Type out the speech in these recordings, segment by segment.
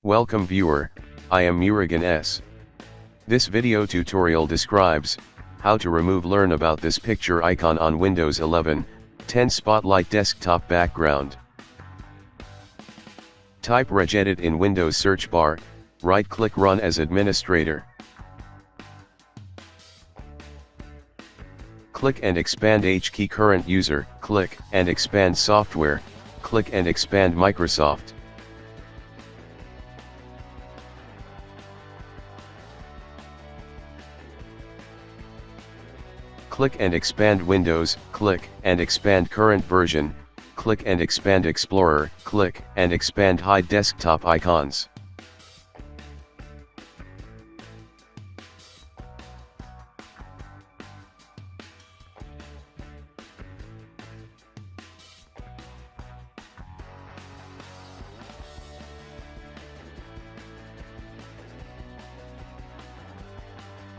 Welcome viewer, I am Murugan S. This video tutorial describes how to learn about this picture icon on Windows 11, 10 Spotlight desktop background. Type regedit in Windows search bar, right-click Run as administrator. Click and expand HKey current user, click and expand software, click and expand Microsoft. Click and expand Windows, click and expand current version, click and expand Explorer, click and expand hide desktop icons.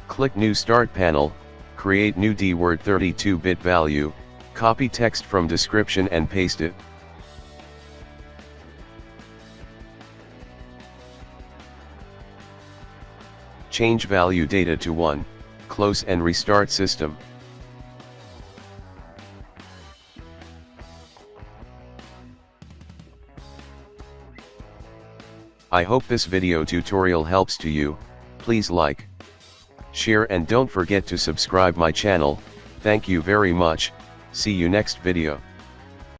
Click New Start Panel, create new DWORD 32-bit value, copy text from description and paste it. Change value data to 1, close and restart system. I hope this video tutorial helps to you. Please like, share and don't forget to subscribe my channel. Thank you very much. See you next video.